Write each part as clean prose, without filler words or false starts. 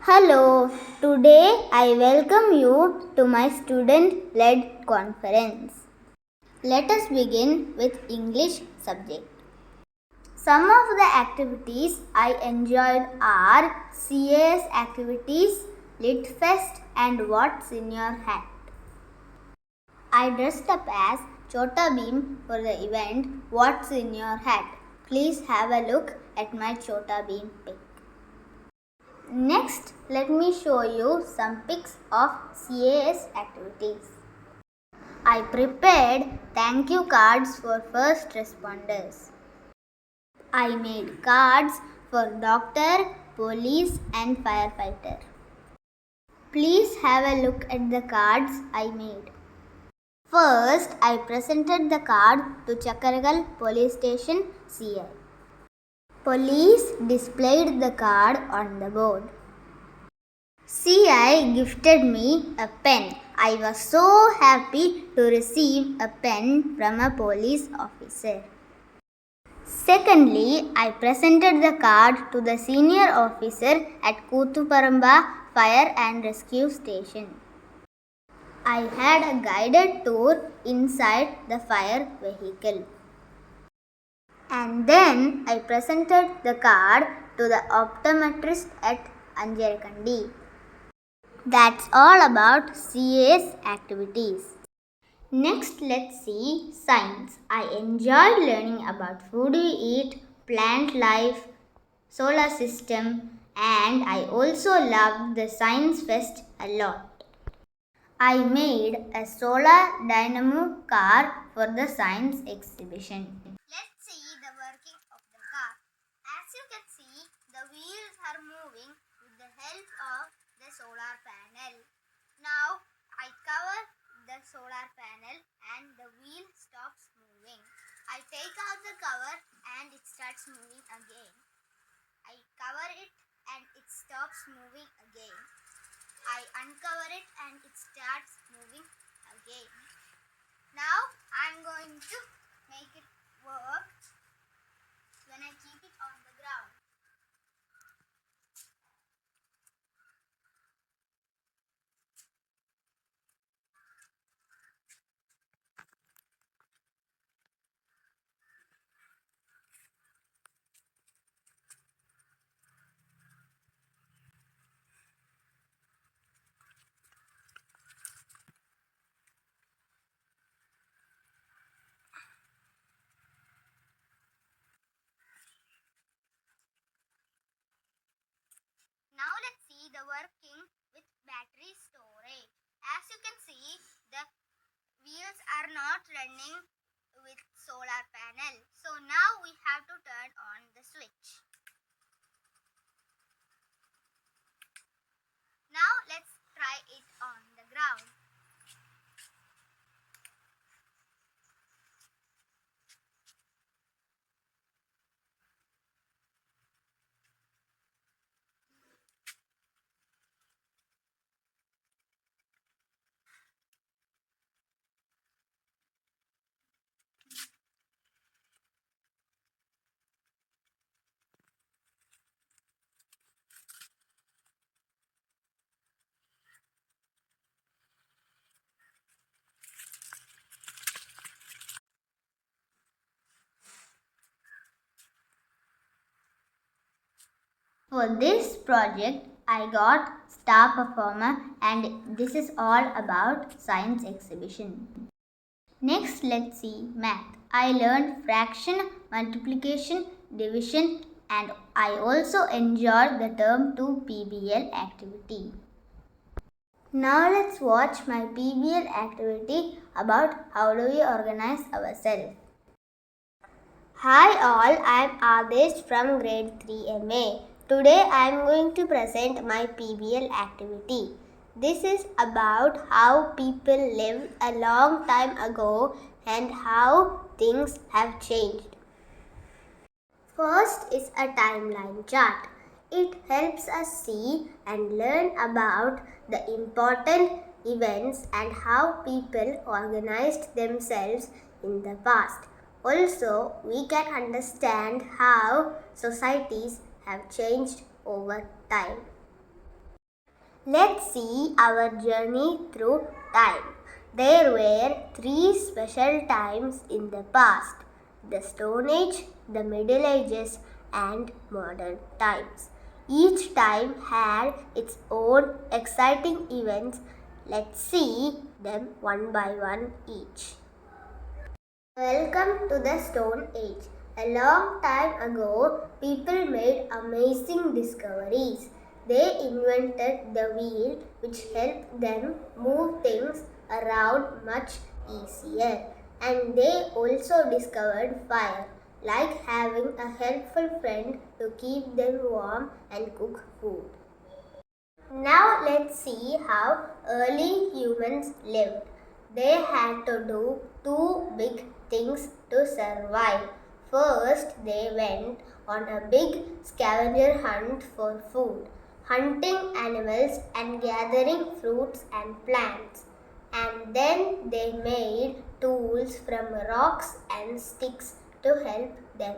Hello, today I welcome you to my student-led conference. Let us begin with English subject. Some of the activities I enjoyed are CAS activities, Lit Fest and What's in Your Hat. I dressed up as Chota Beam for the event What's in Your Hat. Please have a look at my Chota Beam pic. Next, let me show you some pics of CAS activities. I prepared thank you cards for first responders. I made cards for doctor, police and firefighter. Please have a look at the cards I made. First, I presented the card to Chakaragal Police Station CI. Police displayed the card on the board. CI gifted me a pen. I was so happy to receive a pen from a police officer. Secondly, I presented the card to the senior officer at CoTh Fire and Rescue Station. I had a guided tour inside the fire vehicle. And then I presented the card to the optometrist at Anjarakandi. That's all about CAS activities. Next, let's see science. I enjoyed learning about food we eat, plant life, solar system, and I also loved the science fest a lot. I made a solar dynamo car for the science exhibition. Let's see the working of the car. As you can see, the wheels are moving with the help of the solar panel. Now I cover the solar panel and the wheel stops moving. I take out the cover and it starts moving again. I cover it and it stops moving again. I uncover it and it starts moving again. Now I'm going to make it work when I keep it on the ground. Now let's see the working with battery storage. As you can see, the wheels are not running with solar panel. So now we have to turn on the switch. Now let's try it on the ground. For this project, I got Star Performer and this is all about science exhibition. Next, let's see math. I learned fraction, multiplication, division and I also enjoyed the term 2 PBL activity. Now let's watch my PBL activity about how do we organize ourselves. Hi all, I am Adesh from grade 3 MA. Today I am going to present my PBL activity. This is about how people lived a long time ago and how things have changed. First is a timeline chart. It helps us see and learn about the important events and how people organized themselves in the past. Also, we can understand how societies have changed over time. Let's see our journey through time. There were three special times in the past: the Stone Age, the Middle Ages, and modern times. Each time had its own exciting events. Let's see them one by one each. Welcome to the Stone Age. A long time ago, people made amazing discoveries. They invented the wheel, which helped them move things around much easier. And they also discovered fire, like having a helpful friend to keep them warm and cook food. Now let's see how early humans lived. They had to do two big things to survive. First, they went on a big scavenger hunt for food, hunting animals and gathering fruits and plants. And then they made tools from rocks and sticks to help them.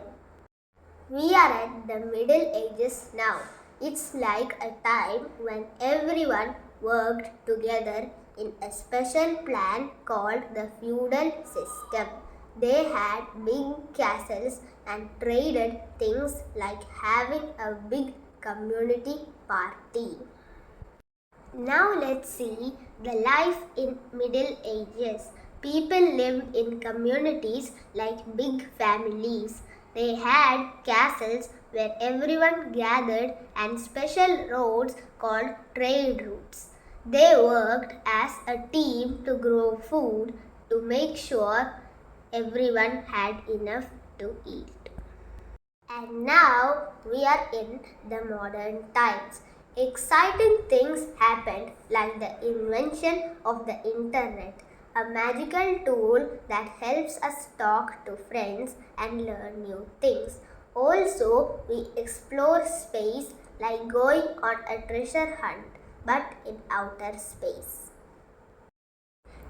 We are at the Middle Ages now. It's like a time when everyone worked together in a special plan called the feudal system. They had big castles and traded things like having a big community party. Now let's see the life in Middle Ages. People lived in communities like big families. They had castles where everyone gathered and special roads called trade routes. They worked as a team to grow food to make sure everyone had enough to eat. And now we are in the modern times. Exciting things happened like the invention of the internet, a magical tool that helps us talk to friends and learn new things. Also, we explore space like going on a treasure hunt, but in outer space.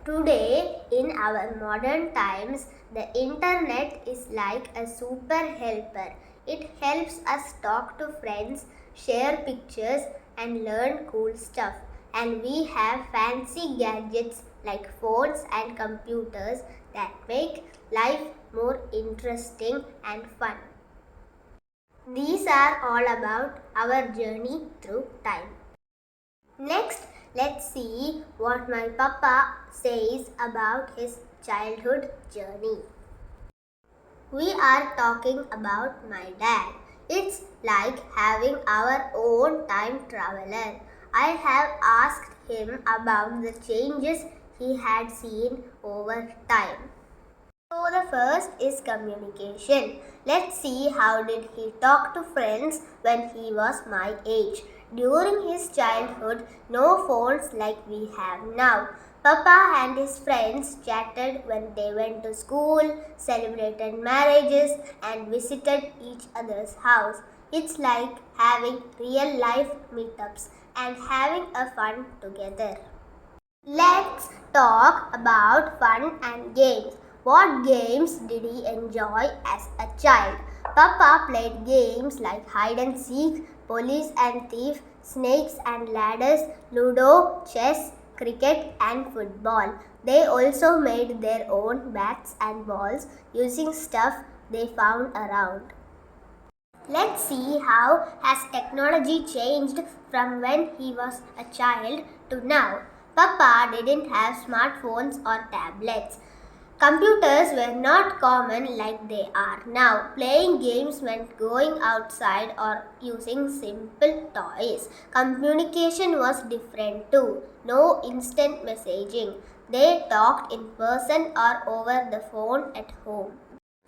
Today, in our modern times, the internet is like a super helper. It helps us talk to friends, share pictures, and learn cool stuff. And we have fancy gadgets like phones and computers that make life more interesting and fun. These are all about our journey through time. Next, let's see what my papa says about his childhood journey. We are talking about my dad. It's like having our own time traveler. I have asked him about the changes he had seen over time. So the first is communication. Let's see how did he talk to friends when he was my age. During his childhood, no phones like we have now. Papa and his friends chatted when they went to school, celebrated marriages, and visited each other's house. It's like having real life meetups and having a fun together. Let's talk about fun and games. What games did he enjoy as a child? Papa played games like hide and seek, police and thief, snakes and ladders, ludo, chess, cricket and football. They also made their own bats and balls using stuff they found around. Let's see how has technology changed from when he was a child to now. Papa didn't have smartphones or tablets. Computers were not common like they are now. Playing games meant going outside or using simple toys. Communication was different too. No instant messaging. They talked in person or over the phone at home.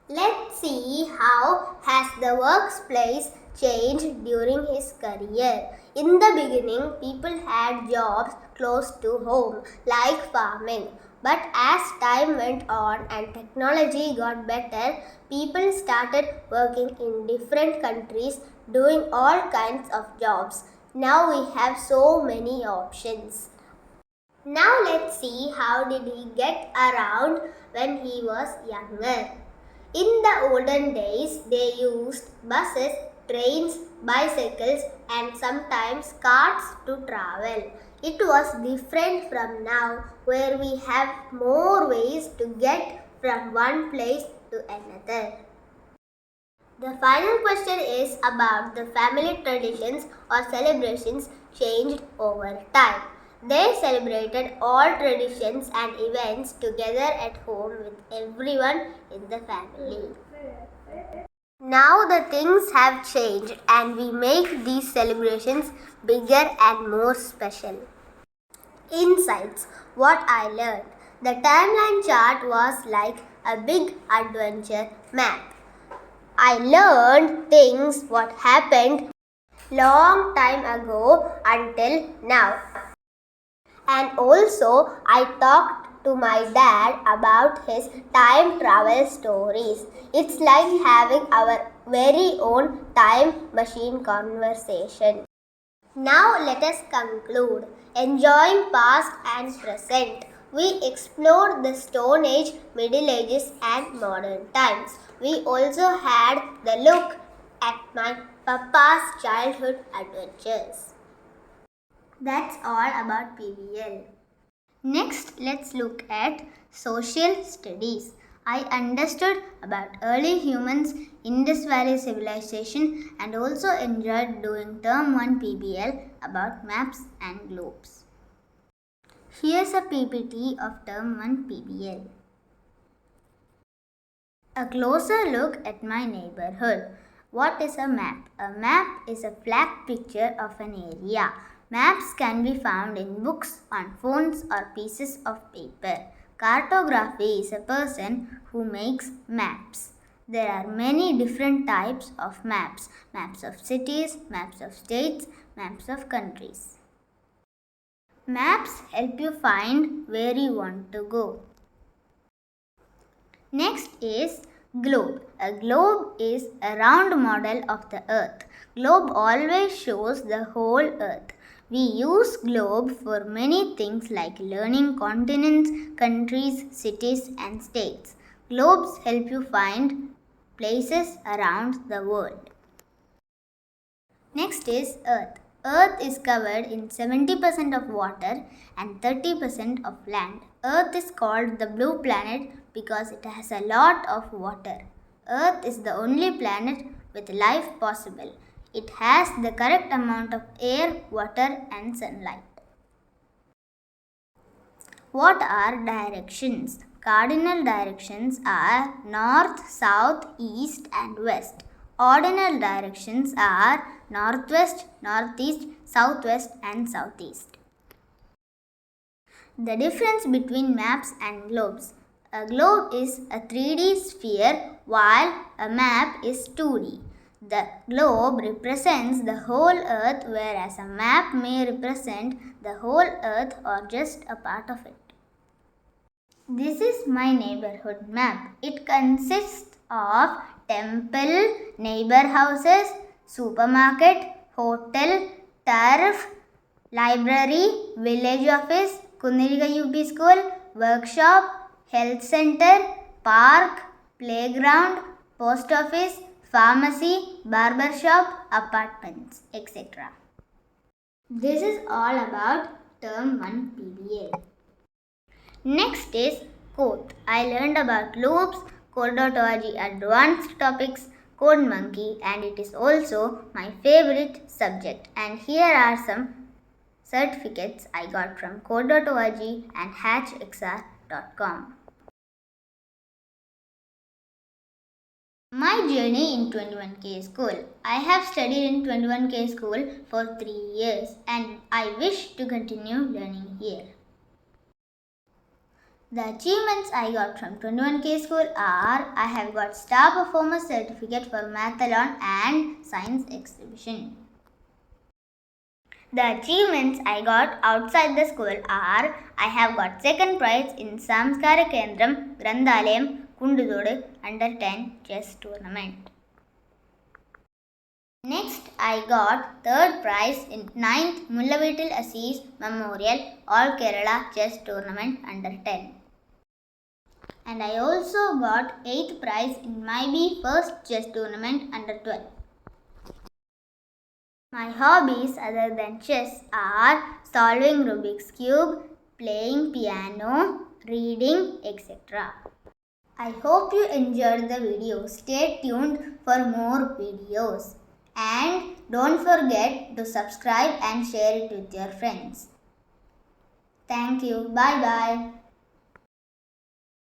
Let's see how has the workplace changed during his career. In the beginning, people had jobs close to home, like farming. But as time went on and technology got better, people started working in different countries doing all kinds of jobs. Now we have so many options. Now let's see how did he get around when he was younger. In the olden days, they used buses, trains, bicycles and sometimes carts to travel. It was different from now, where we have more ways to get from one place to another. The final question is about the family traditions or celebrations changed over time. They celebrated all traditions and events together at home with everyone in the family. Now the things have changed and we make these celebrations bigger and more special. Insights. What I learned. The timeline chart was like a big adventure map. I learned things what happened long time ago until now. And also I talked to my dad about his time travel stories. It's like having our very own time machine conversation. Now let us conclude. Enjoying past and present. We explored the Stone Age, Middle Ages and modern times. We also had the look at my papa's childhood adventures. That's all about PBL. Next, let's look at social studies. I understood about early humans, Indus Valley civilization, and also enjoyed doing Term 1 PBL about maps and globes. Here's a PPT of Term 1 PBL. A closer look at my neighborhood. What is a map? A map is a flat picture of an area. Maps can be found in books, on phones, or pieces of paper. Cartography is a person who makes maps. There are many different types of maps. Maps of cities, maps of states, maps of countries. Maps help you find where you want to go. Next is globe. A globe is a round model of the earth. Globe always shows the whole earth. We use globe for many things like learning continents, countries, cities and states. Globes help you find places around the world. Next is earth. Earth is covered in 70% of water and 30% of land. Earth is called the blue planet because it has a lot of water. Earth is the only planet with life possible. It has the correct amount of air, water and sunlight. What are directions? Cardinal directions are north, south, east and west. Ordinal directions are northwest, northeast, southwest and southeast. The difference between maps and globes. A globe is a 3D sphere while a map is 2D. The globe represents the whole earth whereas a map may represent the whole earth or just a part of it. This is my neighborhood map. It consists of temple, neighbor houses, supermarket, hotel, turf, library, village office, Kundirga UP school, workshop, health center, park, playground, post office, pharmacy, barber shop, apartments, etc. This is all about Term 1 PBL. Next is CoTh. I learned about loops, CoTh advanced topics, Code Monkey, and it is also my favorite subject. And here are some certificates I got from CoTh and hatchxr.com. My journey in 21K school. I have studied in 21K school for 3 years and I wish to continue learning here. The achievements I got from 21K school are I have got Star Performer Certificate for Mathalon and Science Exhibition. The achievements I got outside the school are I have got second prize in Samskara Kendram Granthalayam Kundudodu under 10 chess tournament. Next, I got third prize in 9th Mullavidal Assis Memorial All Kerala Chess Tournament under 10. And I also got 8th prize in MyBee First Chess Tournament under 12. My hobbies other than chess are solving Rubik's Cube, playing piano, reading, etc. I hope you enjoyed the video. Stay tuned for more videos. And don't forget to subscribe and share it with your friends. Thank you. Bye bye.